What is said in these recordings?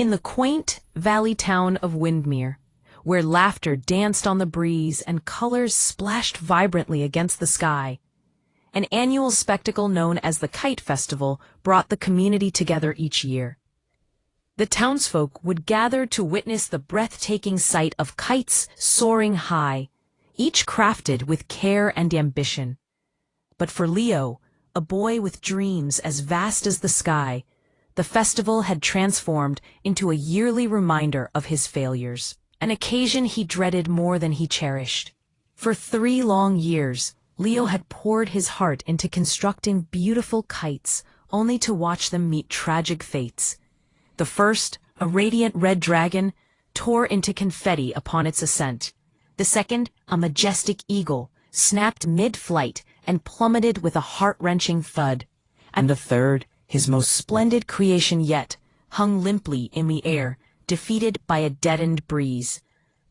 In the quaint valley town of Windermere, where laughter danced on the breeze and colors splashed vibrantly against the sky, an annual spectacle known as the Kite Festival brought the community together each year. The townsfolk would gather to witness the breathtaking sight of kites soaring high, each crafted with care and ambition. But for Leo, a boy with dreams as vast as the sky, the festival had transformed into a yearly reminder of his failures, an occasion he dreaded more than he cherished. For 3 long years, Leo had poured his heart into constructing beautiful kites, only to watch them meet tragic fates. The first, a radiant red dragon, tore into confetti upon its ascent. The second, a majestic eagle, snapped mid-flight and plummeted with a heart-wrenching thud. And the third, his most splendid creation yet, hung limply in the air, defeated by a deadened breeze.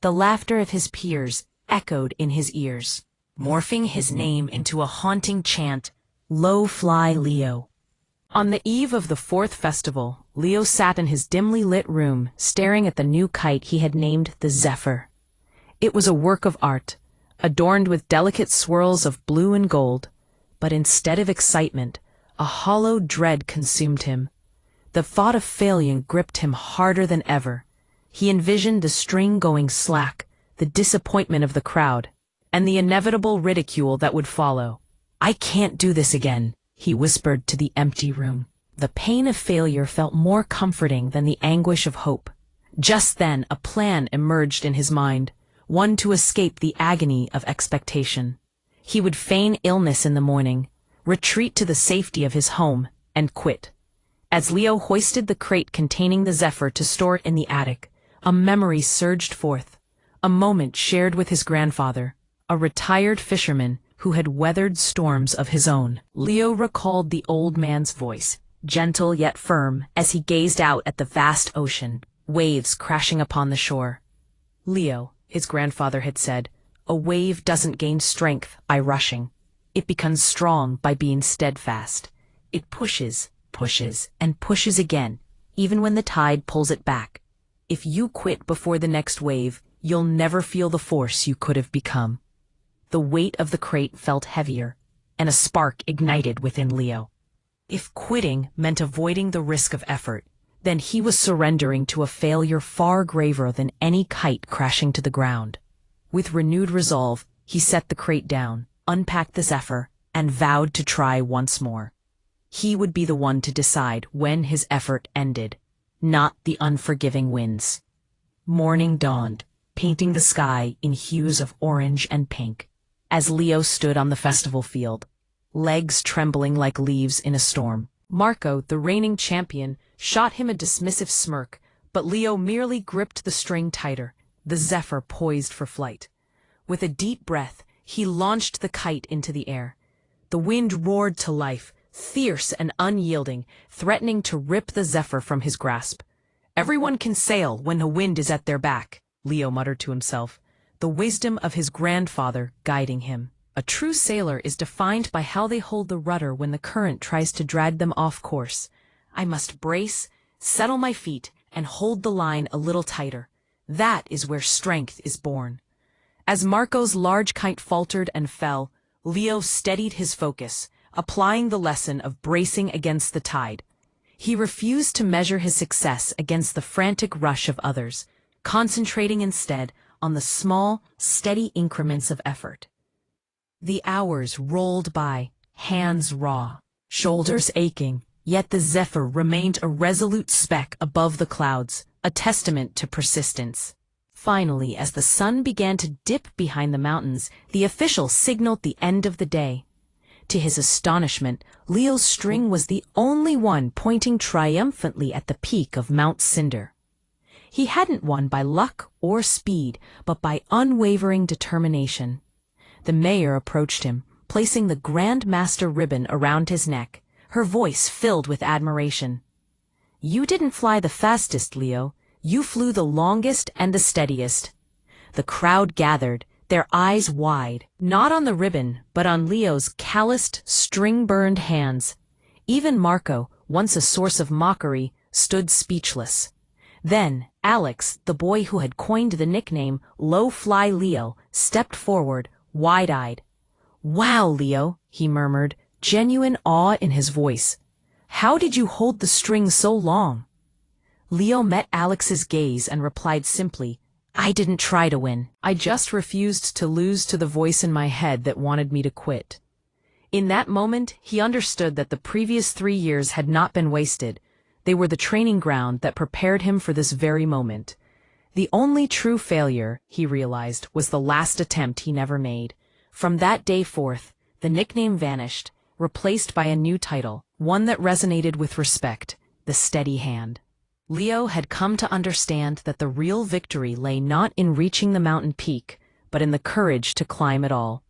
The laughter of his peers echoed in his ears, morphing his name into a haunting chant, "Low fly Leo." On the eve of the 4th festival, Leo sat in his dimly lit room, staring at the new kite he had named the Zephyr. It was a work of art, adorned with delicate swirls of blue and gold, but instead of excitement, a hollow dread consumed him. The thought of failure gripped him harder than ever. He envisioned the string going slack, the disappointment of the crowd, and the inevitable ridicule that would follow. "I can't do this again," he whispered to the empty room. The pain of failure felt more comforting than the anguish of hope. Just then, a plan emerged in his mind, one to escape the agony of expectation. He would feign illness in the morning, retreat to the safety of his home, and quit. As Leo hoisted the crate containing the Zephyr to store it in the attic, a memory surged forth, a moment shared with his grandfather, a retired fisherman who had weathered storms of his own. Leo recalled the old man's voice, gentle yet firm, as he gazed out at the vast ocean, waves crashing upon the shore. "Leo," his grandfather had said, "a wave doesn't gain strength by rushing. It becomes strong by being steadfast. It pushes, and pushes again, even when the tide pulls it back. If you quit before the next wave, you'll never feel the force you could have become." The weight of the crate felt heavier, and a spark ignited within Leo. If quitting meant avoiding the risk of effort, then he was surrendering to a failure far graver than any kite crashing to the ground. With renewed resolve, he set the crate down, unpacked the Zephyr, and vowed to try once more. He would be the one to decide when his effort ended, not the unforgiving winds. Morning dawned, painting the sky in hues of orange and pink. As Leo stood on the festival field, legs trembling like leaves in a storm, Marco, the reigning champion, shot him a dismissive smirk, but Leo merely gripped the string tighter, the Zephyr poised for flight. With a deep breath, he launched the kite into the air. The wind roared to life, fierce and unyielding, threatening to rip the Zephyr from his grasp. "Everyone can sail when the wind is at their back," Leo muttered to himself, the wisdom of his grandfather guiding him. A true sailor is defined by how they hold the rudder when the current tries to drag them off course. I must brace, settle my feet, and hold the line a little tighter. That is where strength is born. As Marco's large kite faltered and fell, Leo steadied his focus, applying the lesson of bracing against the tide. He refused to measure his success against the frantic rush of others, concentrating instead on the small, steady increments of effort. The hours rolled by, hands raw, shoulders aching, yet the Zephyr remained a resolute speck above the clouds, a testament to persistence. Finally, as the sun began to dip behind the mountains, the official signaled the end of the day. To his astonishment, Leo's string was the only one pointing triumphantly at the peak of Mount Cinder. He hadn't won by luck or speed, but by unwavering determination. The mayor approached him, placing the Grand Master ribbon around his neck, her voice filled with admiration. "You didn't fly the fastest, Leo. You flew the longest and the steadiest." The crowd gathered, their eyes wide, not on the ribbon, but on Leo's calloused, string-burned hands. Even Marco, once a source of mockery, stood speechless. Then, Alex, the boy who had coined the nickname Low Fly Leo, stepped forward, wide-eyed. "Wow, Leo," he murmured, genuine awe in his voice. "How did you hold the string so long?" Leo met Alex's gaze and replied simply, "I didn't try to win. I just refused to lose to the voice in my head that wanted me to quit." In that moment, he understood that the previous 3 years had not been wasted. They were the training ground that prepared him for this very moment. The only true failure, he realized, was the last attempt he never made. From that day forth, the nickname vanished, replaced by a new title, one that resonated with respect: the Steady Hand. Leo had come to understand that the real victory lay not in reaching the mountain peak, but in the courage to climb it all.